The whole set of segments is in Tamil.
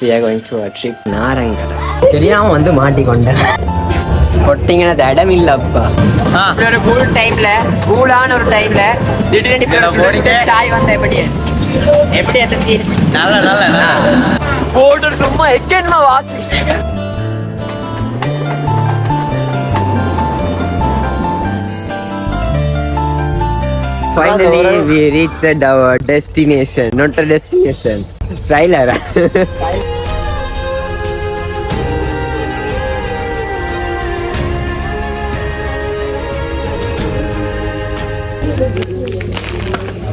we are going to a trip நாரங்கடை. தெரியாம வந்து மாட்டிக்கொண்டேன். ஸ்பொட்டிங்னா இடம் இல்லப்பா. ஒரு கூல் டைம்ல கூலான ஒரு டைம்ல திடீர்னு சாய் வந்த எப்படி அந்த ஃபீல்? நல்ல போர்டர் சும்மா எக்கேன்மா வாசி. Finally we reached our destination. Not a destination. Trailer.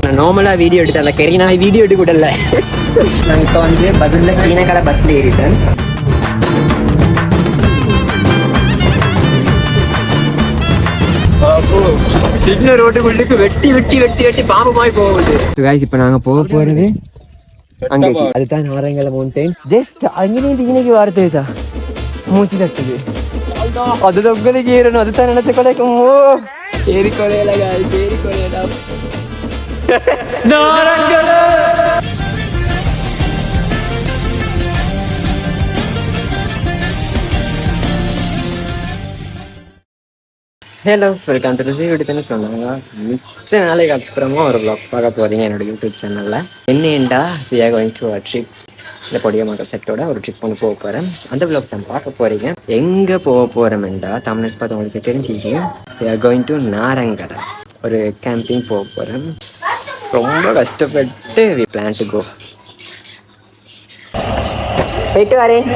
நான் நார்மலாக வீடியோ எடுத்தேன். அந்த கெரினா வீடியோ எடுக்க விடல. நான் இப்போ வந்து பதிலில் கீனக்கடை பஸ்ஸில் ஏறிட்டேன். சின்ன ரோட்டுக்குள்ளுக்கு வெட்டி வெட்டி வெட்டி வெட்டி பாம்பு மாதிரி போகுது. இப்போ நாங்கள் போகிறது அங்கே அதுதான் நாரங்கலை மவுண்டைன். ஜஸ்ட் அங்கேருந்து இன்னைக்கு வார்த்தைதா மூச்சு தட்டுது. அது தொங்கலுக்கு ஏறணும். அதுதான் நினைச்ச கொலைக்கும். ஓ ஏறி கொலையல ஏறி கொலையலா நாரங்கலை. ஹலோ வெல்கம் டு ரிவ்யூ வீடியோன்னு சொன்னாங்க. மிச்ச நாளைக்கு அப்புறமா ஒரு vlog பார்க்க போகிறீங்க என்னோட யூடியூப் சேனலில். என்னெண்டா we are going to a trip. இந்த பொடிய மாட்டோர் செட்டோட ஒரு ட்ரிப் ஒன்று போக போகிறேன். அந்த vlog தான் பார்க்க போகிறீங்க. எங்கே போக போகிறோம்டா தமிழ்ஸ் பார்த்து உங்களுக்கு தெரிஞ்சுக்கிங்க. we are going to நாரங்கடை. ஒரு கேம்பிங் போக போகிறேன். ரொம்ப கஷ்டப்பட்டு we plan to go. போயிட்டு வரேன்.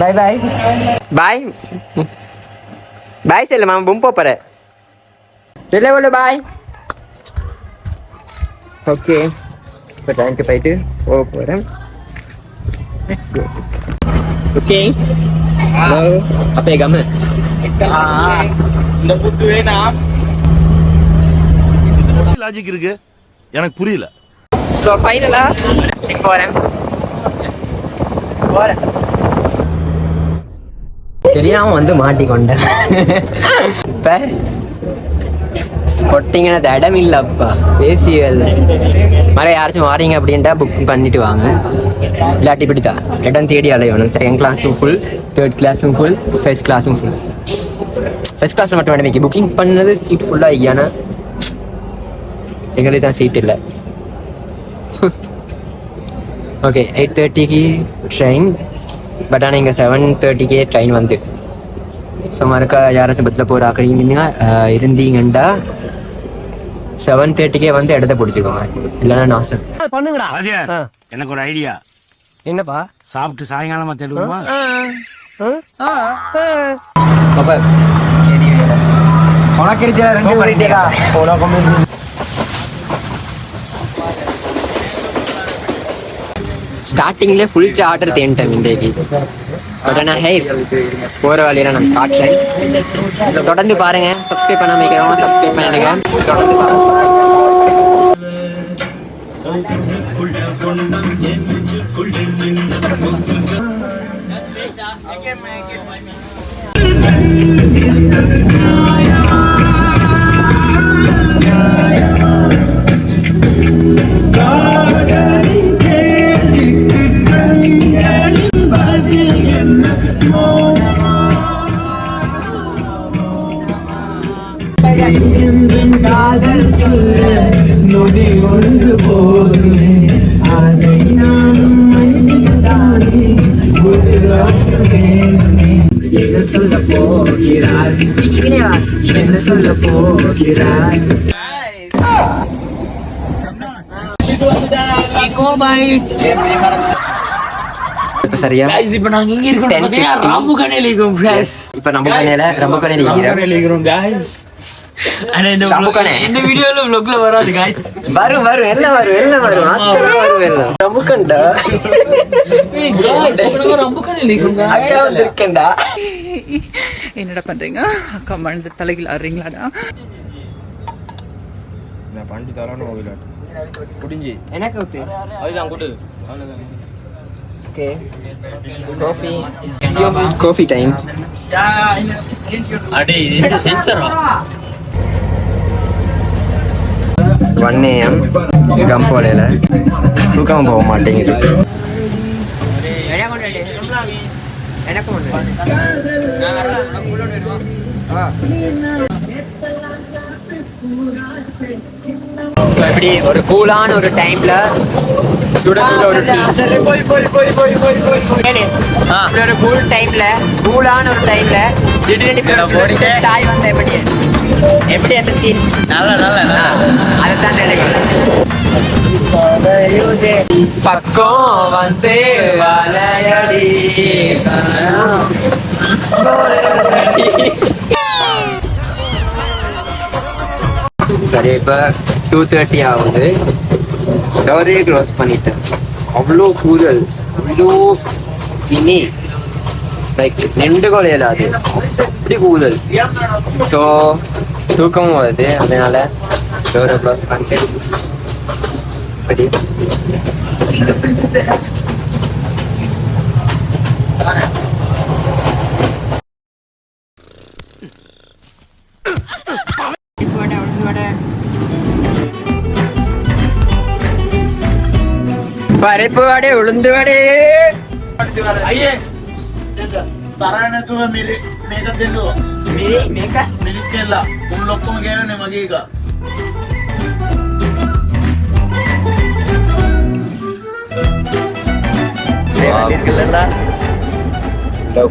பாய் பாய் பாய் பாய் செல்ல மாமா பொம்பு போற இல்லை ஒன்று பாய். ஓகே இப்போ டைமுக்கு போயிட்டு போக போகிறேன். ஓகே ஹலோ அப்பே கம்ம இந்த புத்து வேணா லாஜிக் இருக்கு எனக்கு புரியல. ஸோ ஃபைனலாக போகிறேன். தெரியாமல் வந்து மாட்டிக்கொண்டேன். இப்போ ஸ்பொட்டிங்னா இடம் இல்லைப்பா. பேசி மர யாராச்சும் வாரீங்க அப்படின்ட்டா புக்கிங் பண்ணிட்டு வாங்க. இல்லாட்டி இப்படித்தான் இடம் தேடி அலையணும். செகண்ட் கிளாஸும் ஃபுல், தேர்ட் கிளாஸும் ஃபுல், ஃபர்ஸ்ட் கிளாஸும் ஃபுல். ஃபர்ஸ்ட் கிளாஸில் மட்டும் வேண்டாம். புக்கிங் பண்ணது சீட் ஃபுல்லாக ஐயானா எங்களுக்கு தான் சீட் இல்லை. Okay 8:30க்கு train. பட் ஆனால் இங்கே 7:30க்கே ட்ரெயின் வந்து. ஸோ மறுக்கா யாராச்சும் பத்தில் போகிற இருந்தீங்கண்டா 7:30க்கே வந்து இடத்த பிடிச்சிக்கோங்க. இல்லைன்னா நாசம் பண்ணுங்கடா. எனக்கு ஒரு ஐடியா. என்னப்பா? சாப்பிட்டு சாயங்காலமா தேடுவோமா? ஸ்டார்டிங்ல ஃபுல் சார்ட்டர் தேன்ட்டேன் இன்றைக்கு. பட் ஆனால் ஹே போகிற வழியில நான் காட்டுறேன். தொடர்ந்து பாருங்க. சப்ஸ்கிரைப் பண்ணாம இருக்கிறவங்க சப்ஸ்கிரைப் பண்ணிடுங்க. தொடர்ந்து பாருங்க. காதல் சொல்ல நொடி ஒன்று போதுமே அதை நானும் மன்னித்தானே ஒரு வேண்டுமே. என்ன சொல்ல போகிறாய்? என்ன சொல்ல போகிறாய்? இப்போ சரியா இப்போ நாங்க இங்க இருக்கோம். ரம்புகணையில இருக்கோம் ஃப்ரெண்ட்ஸ். இப்போ ரம்புகணையில இருக்கிறோம் गाइस. இந்த வீடியோல vlogல வராது गाइस. வரும் எல்லாம் வரும் அத்தனை வரும் எல்லாம். ரம்புகண்டா ரம்புகணையில இருக்கோம். அக்கா வந்திருக்கேன்டா. என்னடா பண்றீங்க? அக்கா மறந்து தலையில் ஆடுறீங்களாடா? நான் பண்டி தரணும் விளையாட்டு புடிஞ்சி எனக்கு ஓகே அதுதான் கொடு. Okay coffee time. அடே இது சென்சாரா? 1 AM கம்போலையில் தூக்கம் போக மாட்டேங்குது. இப்படி ஒரு கூலான ஒரு டைம்ல சுட சுட ஒரு டீ, ஒரு கூல் டைம்ல கூலான ஒரு டைம்ல திடீர்னு சாய் வந்த எப்படி இருந்துச்சு? அதுதான் நினைக்கிறேன். பக்கம் வந்து வளையடி சரி, இப்போ 2:30 ஆகுது. டோரே க்ளோஸ் பண்ணிட்டேன். அவ்வளோ கூதல், அவ்வளோ இனி லைக் நின்று கொலையல, அது அப்படி கூதல். ஸோ தூக்கமும் வருது, அதனால டோரை க்ளோஸ் பண்ணிட்டு அப்படி பருப்பு வடை, உளுந்து வடை.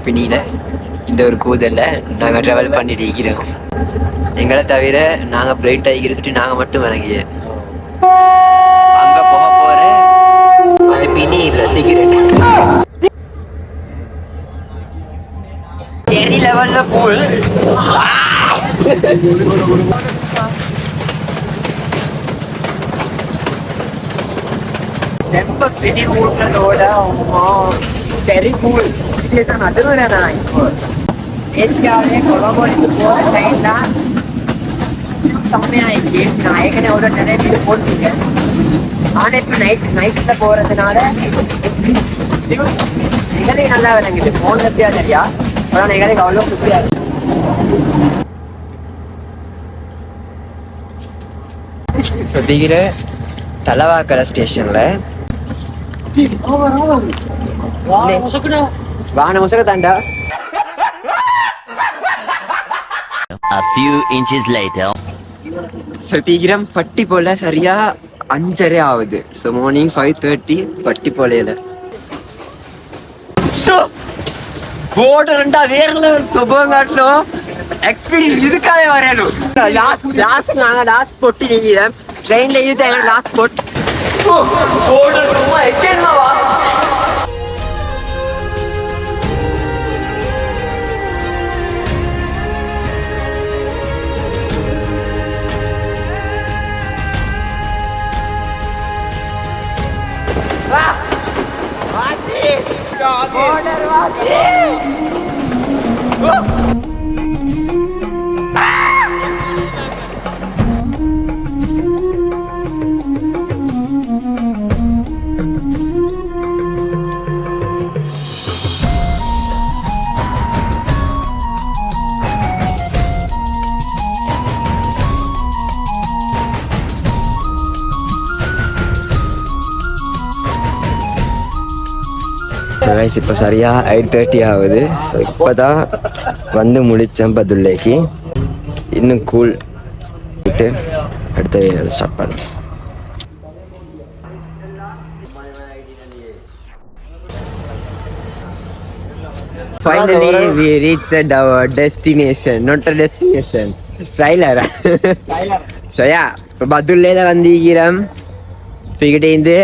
பின்னியில இந்த ஒரு கூதல்ல நாங்க டிராவல் பண்ணிட்டு இருக்கிறோம். எங்களை தவிர நாங்க பிளைட் ஆகிக்கிற நாங்க மட்டும் வணங்கிய அங்க போக போற அது மினி இல்ல சிகரெட் டெரி லெவல்ல கூல். ரொம்ப பிடி ஊட்டதோட டெரி கூல் நடுவுறேன். நான் இப்போ ஏற்காவே கொலபோடிக்கு போற டைம் தான் செம்மையாயிடுச்சு. நான் ஏற்கனவே ஒரு நிறைய வீடு போட்டீங்க. ஆனால் இப்போ நைட்டில் போகிறதுனால எங்களே நல்லா விளங்குது. ஃபோன் எப்படியா தெரியா, ஆனால் எங்களுக்கு அவ்வளோ புரியாது. சொல்லிக்கிற தலவாக்கடை ஸ்டேஷனில் வாகன முசக்க தாண்டா. A few inches later. சீக்கிரம் பட்டி போல சரியா 5:30 ஆகுது. ஸோ மார்னிங் 5:30 பட்டி போலையில போடுறா வேற லெவல் சுபங்காட்டிலும் எக்ஸ்பீரியன்ஸ் இதுக்காக வரணும். லாஸ்ட் பொட்டி நிற்கிறேன் ட்ரெயின்ல. இது எங்க லாஸ்ட் பொட் சும்மா எக்கேன்மாவா. இப்போ சரியா 8:30 ஆகுது. ஸோ இப்போ தான் வந்து முடித்தேன் பதுல்லைக்கு. இன்னும் கூல் விட்டு அடுத்த வேலை ஸ்டார்ட் பண்ணேன். Finally we reached our destination. Not a destination. Trailer. So yeah, இப்போ பதுல்லையில் வந்திருக்கிறோம். இங்கிட்டேருந்து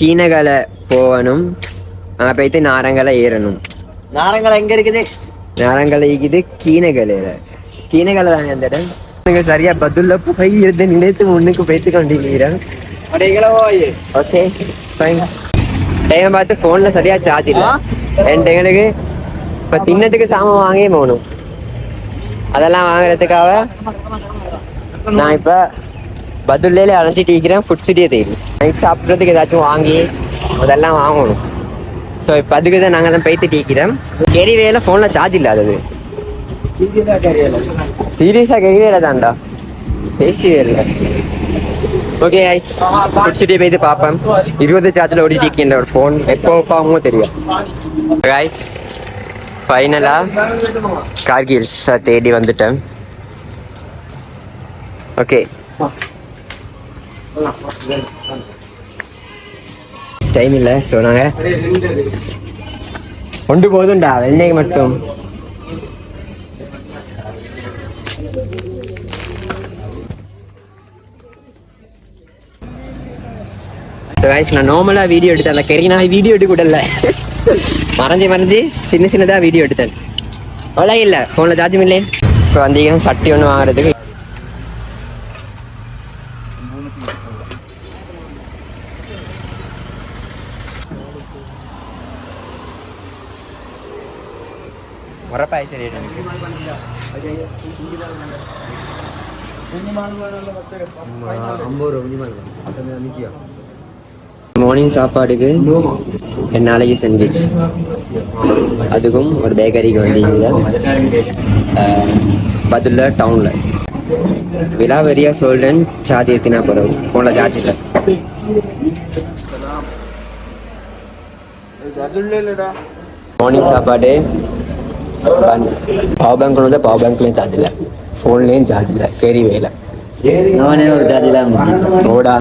கீனகலை போகணும். அங்கே போய்த்து நாரங்கலை ஏறணும். நாரங்கலை எங்க இருக்குது? நாரங்கலை இருக்குது கீனகலையில. கீனகலை தானே அந்த இடம். நீங்கள் சரியா பதுல்ல போய் இருந்து நினைத்து முன்னுக்கு போய்த்து கொண்டிருக்கிறேன். Okay fine. டைம் பார்த்து ஃபோனில் சரியா சார்ஜ் இல்லை. எங்களுக்கு இப்போ தின்னத்துக்கு சாமான் வாங்கியே போகணும். அதெல்லாம் வாங்குறதுக்காக நான் இப்போ பதுல்லையில அழைச்சிட்டு இருக்கிறேன். ஃபுட் சிட்டியே தெரியும். நைட் சாப்பிட்றதுக்கு ஏதாச்சும் வாங்கி அதெல்லாம் வாங்கணும். ஸோ இப்போ அதுக்கு தான் நாங்கள் தான் போய்த்து டீக்கிறோம். கெரிவேல ஃபோனில் சார்ஜ் இல்லாதது. சீரியஸாக கெரிவேல தான்டா, பேசியே இல்லை. ஓகே கைஸ் பிடிச்சிட்டே போயிட்டு பார்ப்பேன் 20 சார்ஜில் ஓடிட்டு இருக்கேன் ஒரு ஃபோன் எப்போ ஆகுமோ தெரியும் கைஸ் ஃபைனலாக கார்கில்ஸை தேடி வந்துட்டேன் ஓகே டைம் இல்லை ஸோ நாங்கள் கொண்டு போதும்டா வெள்ளைக்கு மட்டும் ஸோ கைஸ் நான் நார்மலாக வீடியோ எடுத்தேன் அந்த கெரி நான் வீடியோ எடுக்க விடல மறைஞ்சு சின்னதாக வீடியோ எடுத்தேன் அவ்வளோ இல்லை ஃபோனில் சார்ஜும் இல்லை இப்போ வந்தீங்கன்னா சட்டி ஒன்று வாங்குறதுக்கு உரப்பாய் சரி எனக்கு மார்னிங் சாப்பாடுக்கு நாளைக்கு சாண்ட்விச் அதுக்கும் ஒரு பேக்கரிக்கு வந்தீங்க பதில் டவுனில் விலாவரியாக சொல்றேன் சார்ஜ் ஏற்றினா போகிறோம் ஃபோனில் சார்ஜ் இல்லை மார்னிங் சாப்பாடு பவர் பேங்க் கொண்டு வந்தால் பவர் பேங்க்லேயும் சார்ஜ் இல்லை ஃபோன்லேயும் சார்ஜ் இல்லை கேரி வேலை நானே ஒரு ஜாதிலாம் ஓடா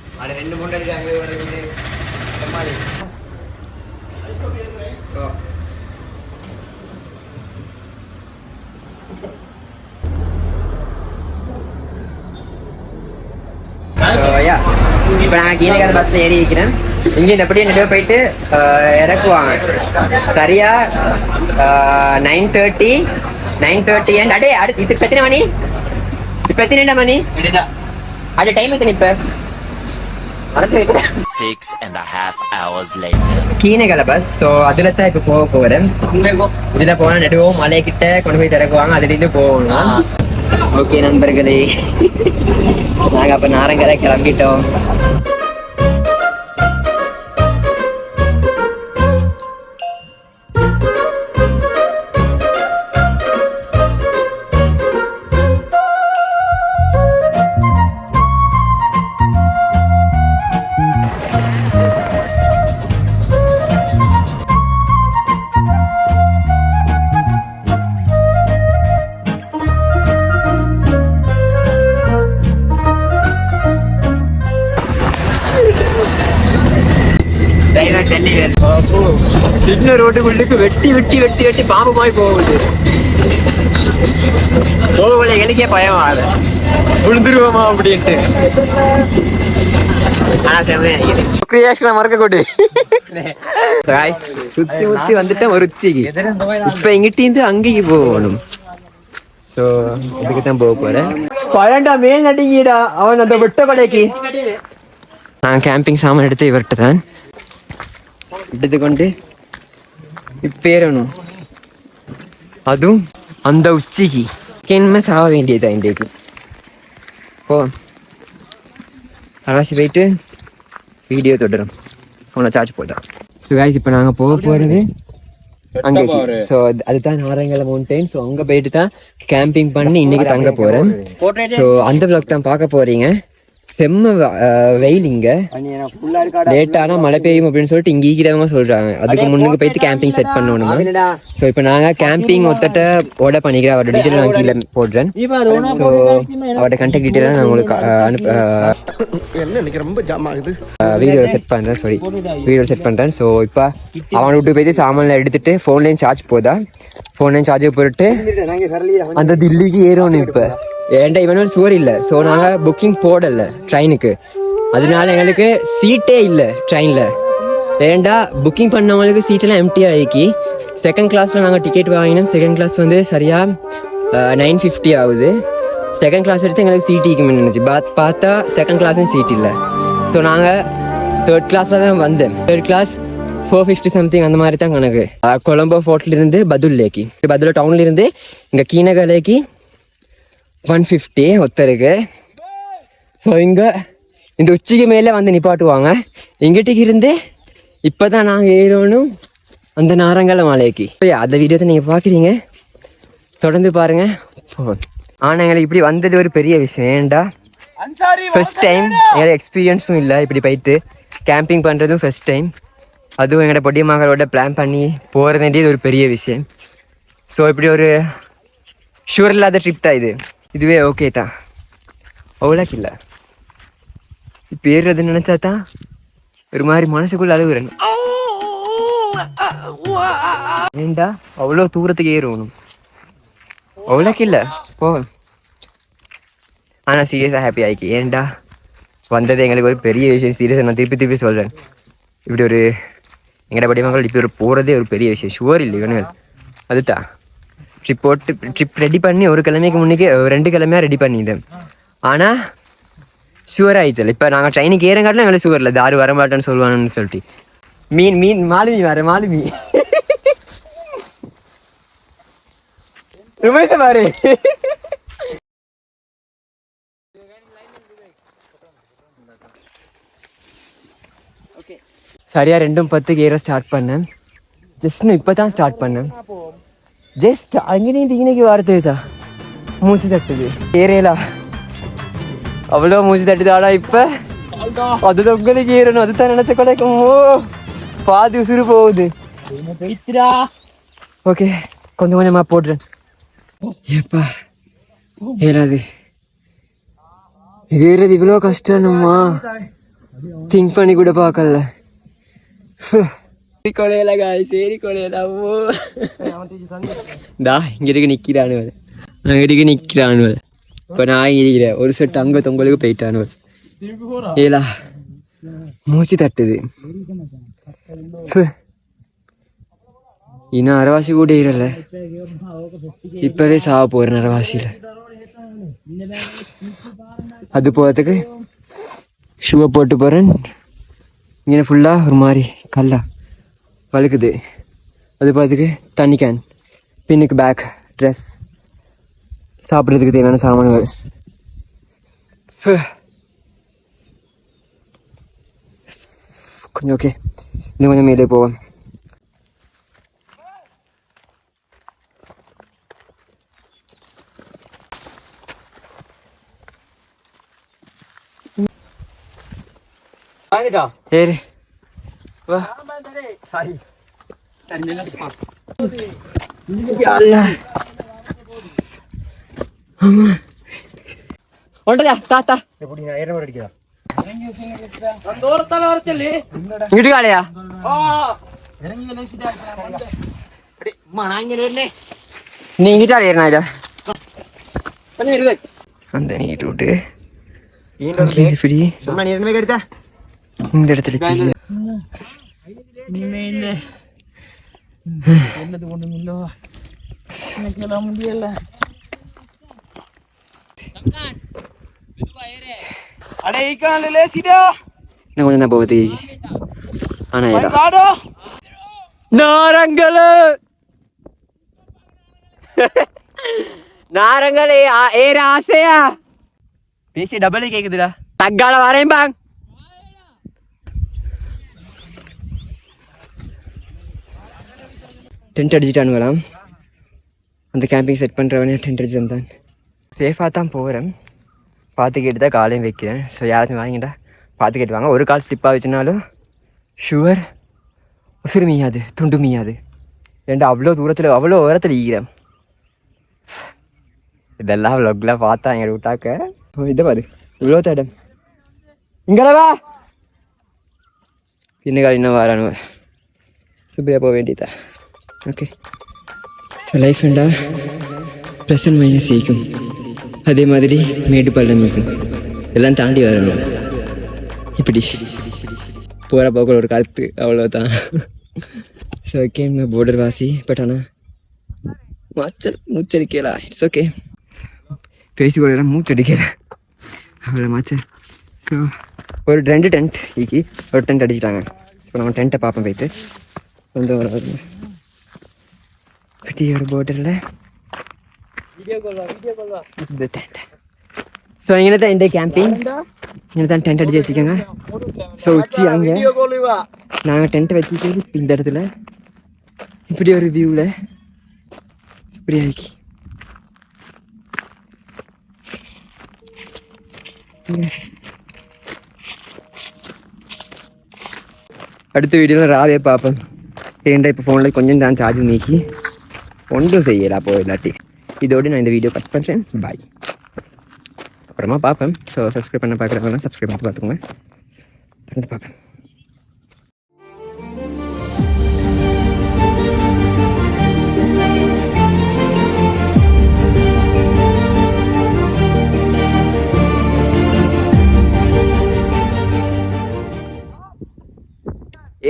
இப்போ நான் கீழக்கார பஸ்ஸில் ஏறி இருக்கிறேன் இங்கே எப்படியும் நடுவே போயிட்டு இறக்குவாங்க சரியா 9:30 அண்ட் அடே அடுத்து இதுக்கு எத்தனை மணி இப்போ எத்தனை மணி அட டைம் எத்தனை இப்போ 6.5 hours later. கீழக்கார பஸ் ஸோ அதில் தான் இப்போ போக போகிறேன் இதில் போனால் நடுவோம் மலைக்கிட்ட கொண்டு போய் திறக்குவாங்க அதுலேருந்து போகணும் ஓகே நண்பர்களே நாங்கள் அப்போ நாரங்கரை கிளம்பிட்டோம் சின்ன ரோட்டுக்குள்ளுக்கு வெட்டி பாம்பு மாதிரி போகுது போகல எங்களுக்கே பயம் ஆகுது விழுந்துருவோமா அப்படின்ட்டு மறக்க கூட்டு சுத்தி முத்தி வந்துட்டேன் ஒரு உச்சிக்கு இப்ப எங்கிட்ட அங்கேக்கு போகணும் ஸோ இதுக்குத்தான் போக போறேன் பழண்டா மேல் நடிங்கடா அவன் அந்த வெட்ட கொலைக்கு நான் கேம்பிங் சாமான் எடுத்து இவர்கிட்ட தான் எடுத்துக்கொண்டு இப்பேறணும் அதுவும் அந்த உச்சிக்கு என்ன சாக வேண்டியதா இன்றைக்கு போ அலாசி போயிட்டு வீடியோ தொடரும் ஃபோனை சார்ஜ் போட்டோம் ஸோ கைஸ் இப்போ நாங்கள் போக போகிறது அங்கே ஸோ அதுதான் நாரங்கலை மவுண்டைன் ஸோ அங்கே போயிட்டு தான் கேம்பிங் பண்ணி இன்னைக்கு தங்க போகிறேன் ஸோ அந்த விளாக் தான் பார்க்க போகிறீங்க செம்ம வெயில் இங்க லேட்டானா மழை பெய்யும் அப்படின்னு சொல்லிட்டு இங்க ஈக்கிறவங்க சொல்றாங்க அதுக்கு முன்னுக்கு போயிட்டு கேம்பிங் செட் பண்ணணுமா ஸோ இப்போ நாங்க கேம்பிங் ஒத்தட்ட ஓட பண்ணிக்கிறேன் அவரோட டீட்டெயில் நான் கீழே போடுறேன் ஸோ அவரோட கண்டெக்ட் டீட்டெயில் நான் உங்களுக்கு வீடியோ செட் பண்றேன் வீடியோ செட் பண்றேன் ஸோ இப்போ அவனை விட்டு போயிட்டு சாமான்ல எடுத்துட்டு ஃபோன்லேயும் சார்ஜ் போதா ஃபோன்லேயும் சார்ஜ் போட்டு அந்த தில்லிக்கு ஏறணும் இப்போ ஏன்டா இவனோட சுவர் இல்லை ஸோ நாங்கள் புக்கிங் போடலை ட்ரெயினுக்கு அதனால எங்களுக்கு சீட்டே இல்லை ட்ரெயினில் ஏன்டா புக்கிங் பண்ணவங்களுக்கு சீட்டெல்லாம் எம்டி ஆகி செகண்ட் கிளாஸில் நாங்கள் டிக்கெட் வாங்கினோம் செகண்ட் கிளாஸ் வந்து சரியாக 950 ஆகுது செகண்ட் கிளாஸ் எடுத்து எங்களுக்கு சீட் நினைச்சு பார்த்தா செகண்ட் கிளாஸும் சீட் இல்லை ஸோ நாங்கள் தேர்ட் கிளாஸில் தான் வந்தேன் தேர்ட் கிளாஸ் 450 சம்திங் அந்த மாதிரி தான் கணக்கு கொலம்போ ஃபோர்ட்லேருந்து பதுல்லேக்கு பதுல டவுன்லேருந்து இங்கே கீனகலைக்கு 150 ஒருத்தருக்கு ஸோ இங்கே இந்த உச்சிக்கு மேலே வந்து நிப்பாட்டுவாங்க இங்கிட்டுக்கு இருந்து இப்போ தான் நாங்கள் ஏறணும் அந்த நாரங்கலை மலைக்கு அந்த வீடியோத்தை நீங்கள் பார்க்குறீங்க தொடர்ந்து பாருங்கள் ஆனால் எங்களுக்கு இப்படி வந்தது ஒரு பெரிய விஷயம் ஏன்டா ஃபர்ஸ்ட் டைம் எங்களுக்கு எக்ஸ்பீரியன்ஸும் இல்லை இப்படி போயிட்டு கேம்பிங் பண்ணுறதும் ஃபர்ஸ்ட் டைம். அதுவும் எங்களோட பொடிய மகளோட பிளான் பண்ணி போகிறது வேண்டியது ஒரு பெரிய விஷயம். ஸோ இப்படி ஒரு ஷூர் இல்லாத ட்ரிப் தான் இதுவே ஓகே தான், அவ்வளோக்கு இல்லை. இப்போ ஏறுறது நினச்சா தான் ஒரு மாதிரி மனசுக்குள்ள அழுகுறேன். ஏண்டா அவ்வளோ தூரத்துக்கு ஏறணும், அவ்வளோக்கு இல்லை போவேன். ஆனால் சீரியஸாக ஹாப்பி ஆகிக்கு. ஏன்டா வந்தது எங்களுக்கு ஒரு பெரிய விஷயம். சீரியஸாக நான் திருப்பி சொல்கிறேன். இப்படி ஒரு எங்களோட படி மக்கள் இப்படி ஒரு போகிறதே ஒரு பெரிய விஷயம். ஷுவர் இல்லை வேணும் அதுதான். ட்ரிப் ரெடி பண்ணி ஒரு கிழமைக்கு முன்னிக்கு 2 கிழமையாக ரெடி பண்ணிட்டேன். ஆனால் ஷுவர் ஆயிடுச்சு. இப்போ நாங்கள் ட்ரெயினுக்கு ஏறங்காட்டிலும் எங்களுக்கு ஷுவர் இல்லை, யாரும் வரமாட்டேன்னு சொல்லுவானுன்னு சொல்லிட்டு. மாலுமி வர மாலுமி ரொம்ப பாரு. சரியா 2:10 ஏற ஸ்டார்ட் பண்ணேன். ஜஸ்ட் இப்போ தான் ஸ்டார்ட் பண்ணேன். ஜஸ்ட் அங்கேயும் இன்னைக்கு வார்த்தை தான் மூச்சு தட்டுது. ஏறையலா அவ்வளோ மூச்சு தட்டுது. ஆனால் இப்போ அது உங்களுக்கு ஏறணும், அதுதான் நினச்ச கிடைக்கும். ஓ பாதி உசுறு போகுது. ஓகே கொஞ்சம் கொஞ்சமாக போடுறேன். ஏப்பா ஏறாது, இது ஏறது இவ்வளோ கஷ்டம்மா திங்க் பண்ணி கூட பார்க்கல. கொலையில சரி கொலையிலாவோ இந்தா இங்கிட்டு நிற்கிறானுவல், அங்கிட்டு நிற்கிறானுவல். இப்போ நான் இருக்கிறேன் ஒரு செட் அங்கே தொங்கலுக்கு போயிட்டானுவல். ஏலா மூச்சு தட்டுது. இன்னும் அரைவாசி கூட ஏறல, இப்பவே சாவ போறேன் அரைவாசியில. அது போகிறதுக்கு ஷூவை போட்டு போகிறேன். இங்கே ஃபுல்லாக ஒரு மாதிரி கல்லா வழுக்குது. அது பார்த்துக்கு தண்ணி கேன், பின்னுக்கு பேக், ட்ரெஸ், சாப்பிட்றதுக்கு தேவையான சாமான்கள். கொஞ்சம் ஓகே, இன்னும் கொஞ்சம் மேலே போவோம். ஏறு வா. ஒன்றதா தாத்தா இங்கிட்டு காலையா நீ இங்கிட்டா ஏறினா இத அந்த நீட்டு விட்டு இப்படி இந்த இடத்துல முடியல. கொஞ்சம் தான் போகுது. ஆனா நாரங்களே ஏற ஆசையா பேசி டபுள் கேக்குதுடா. தக்கால வரேன் பாங். டென்ட் அடிச்சுட்டானுங்களாம். அந்த கேம்பிங் செட் பண்ணுறவனே டென்ட் அடிச்சு வந்தான். சேஃபாக தான் போகிறேன், பார்த்து கேட்டு தான் காலையும் வைக்கிறேன். ஸோ யாராச்சும் வாங்கிட்டா பார்த்து கேட்டு வாங்க. ஒரு கால் ஸ்லிப் ஆகிச்சுனாலும் ஷுவர் உசுறு மீயாது, துண்டு மீயாது. ஏன்டா அவ்வளோ தூரத்தில் அவ்வளோ உரத்தில் ஈகிறேன். இதெல்லாம் விளாக்லாம் பார்த்தா எங்களை விட்டாக்க இதை பாரு இவ்வளோ தடம் இங்கேவா பின்னுக்கால் இன்னும் வரானு சுப்ரியா போக வேண்டியதா. ஓகே ஸோ லைஃப் வேண்டா ப்ளஸ் அண்ட் மைனஸ் ஈக்கும், அதே மாதிரி மேடு பள்ளம் ஈக்கும், எல்லாம் தாண்டி வரணும். இப்படி போகிற போக்கில் ஒரு கருத்து அவ்வளோதான். ஸோ ஓகே போர்டர் வாசி பட் ஆனால் மூச்சடிக்கலா. இட்ஸ் ஓகே பேசிக்கொள்ள மூச்சடிக்கல அவ்வளோ மாச்சல். ஸோ ஒரு 2 டென்ட் ஈக்கி ஒரு டென்ட் அடிச்சிட்டாங்க. ஸோ நம்ம டென்ட்டை பார்ப்போம் போய்த்து வந்து இப்படி ஒரு போர்டரில் இந்த டென்ட். ஸோ இங்கே தான் இந்த கேம்பிங், இங்கே தான் டென்ட் அடிச்சு வச்சுக்கோங்க. ஸோ உச்சி அங்கே நாங்கள் டென்ட் வச்சுட்டு இந்த இடத்துல இப்படி ஒரு வியூவில் இப்படி ஆகி அடுத்த வீடியோவில் ராவே பார்ப்பேன். ஏன்டா இப்போ ஃபோனில் கொஞ்சம் தான் சார்ஜ் நீக்கி ஒன்றும் செய்யலா போயிடாட்டி. இதோடு நான் இந்த வீடியோ கட் பண்ணுறேன். பாய். அப்புறமா பார்ப்பேன். ஸோ சப்ஸ்கிரைப் பண்ண பார்க்குறவங்களாம் சப்ஸ்கிரைப் பண்ணி பார்த்துக்கோங்க. பார்ப்பேன்.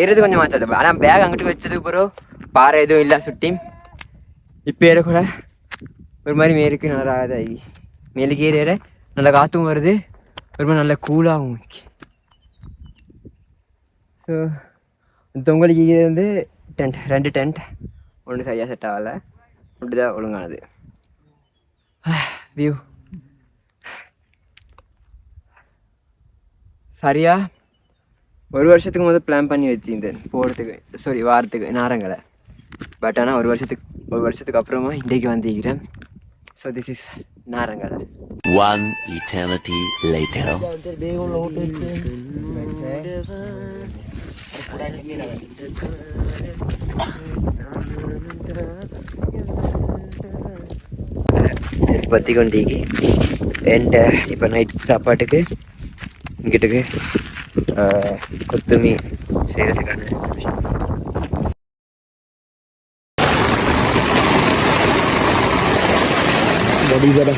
ஏறது கொஞ்சம் மாற்றாது. ஆனால் பேக் அங்கிட்டு வச்சதுக்கு பிறகு பாறை எதுவும் இல்லை சுட்டி. இப்போ ஏற கூட ஒரு மாதிரி மேலுக்கு நல்லா இதாகி மேலுக்கு ஏற நல்லா காற்றும் வருது. ஒரு மாதிரி நல்லா கூலாகும். ஸோ தொங்கலுக்கு இது வந்து டென்ட், 2 டென்ட். ஒன்று சரியாக செட் ஆகலை, ஒன்று தான் ஒழுங்கானது. வியூ சரியா ஒரு வருஷத்துக்கு முதல் பிளான் பண்ணி வச்சுருந்தேன் போகிறதுக்கு, வாரத்துக்கு நாரங்களை. பட் ஆனால் ஒரு வருஷத்துக்கு அப்புறமா இன்றைக்கு வந்துக்கிறேன். So this is Narangalai. One eternity later. பத்தி கொண்டீங்க. அண்ட் இப்போ நைட் சாப்பாட்டுக்கு இங்கிட்டுக்கு கொத்துமி செய்கிறதுக்கான கடை.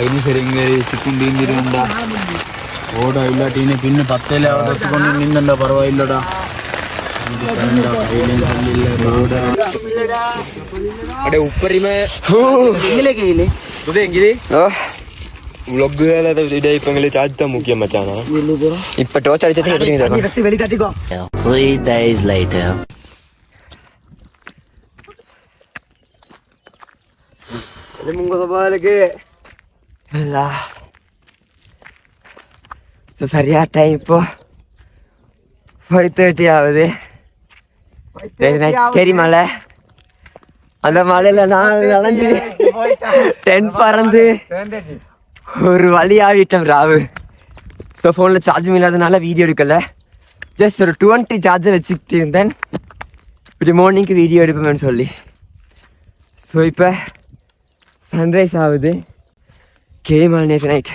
ini sering sikun dindirunda oda illatine pinne pattele avadottukondu ninnanda paravaillada ade upparima ingile keyile ude engide vlog gala ida ipangale charge tha mukkiyam machana ipa torch adichadhu edukku idakku first veli tattiko 3 days later. mungo sabalake la so சரியா டைம் இப்போ 5:30 ஆகுது. தெரியுமால அந்த மலையில நான் நனைஞ்சு டென்ட் பறந்து ஒரு வழி ஆகிட்டேன் ராவு. ஸோ ஃபோனில் சார்ஜும் இல்லாதனால வீடியோ எடுக்கலை. ஜஸ்ட் ஒரு 20 சார்ஜர் வச்சுக்கிட்டு இருந்தேன் இப்படி மார்னிங்க்கு வீடியோ எடுப்பேன்னு சொல்லி. ஸோ இப்போ சன்ரைஸ் ஆகுது. கேமரா நேற்று நைட்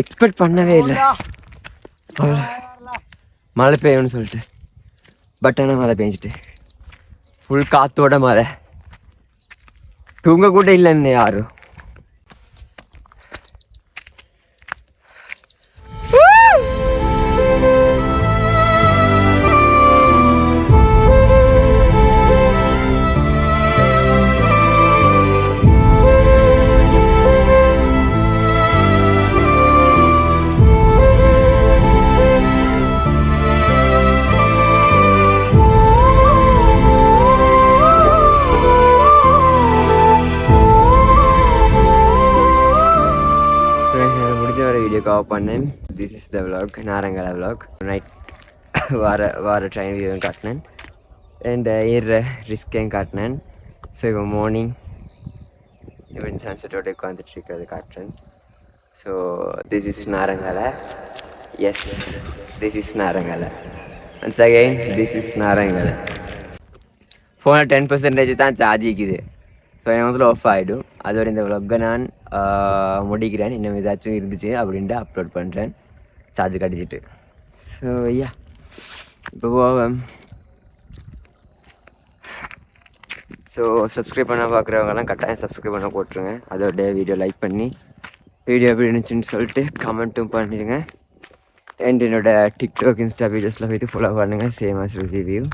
எக்ஸ்பெக்ட் பண்ணவே இல்லை மழை பெய்யும்னு சொல்லிட்டு. பட் ஆனால் மழை பெஞ்சிட்டு ஃபுல் காற்றோட மழை. தூங்க கூட இல்லைன்னு யாரும். வீடியோ கவர் பண்ணேன். This is the vlog, Narangalai vlog. Night வார ட்ரெயின் வியூவும் காட்டினேன் அண்ட் ஏற ரிஸ்கையும் காட்டினேன். ஸோ இப்போ மார்னிங் ஈவன் சன்செட்டோட உட்காந்துட்டு இருக்கிறது காட்டுறேன். So this is Narangalai. Yes, this is Narangalai. Once again this is Narangalai. ஃபோனில் 10% தான் சார்ஜ் இருக்குது. ஸோ என் வந்து ஆஃப் ஆகிடும். அதோட இந்த விலாகை நான் முடிக்கிறேன். இன்னும் ஏதாச்சும் இருந்துச்சு அப்படின்ட்டு அப்லோட் பண்ணுறேன் சார்ஜ் கடிச்சிட்டு. ஸோ ஐயா இப்போ போவேன். ஸோ சப்ஸ்கிரைப் பண்ண பார்க்குறவங்கலாம் கட்டாயம் சப்ஸ்கிரைப் பண்ண போட்டுருங்க. அதோட வீடியோ லைக் பண்ணி வீடியோ எப்படி இருந்துச்சுன்னு சொல்லிட்டு கமெண்ட்டும் பண்ணிடுங்க. அண்ட் என்னோடய டிக்டாக், இன்ஸ்டா வீடியோஸில் போய்ட்டு ஃபாலோ பண்ணுங்கள். Same as review.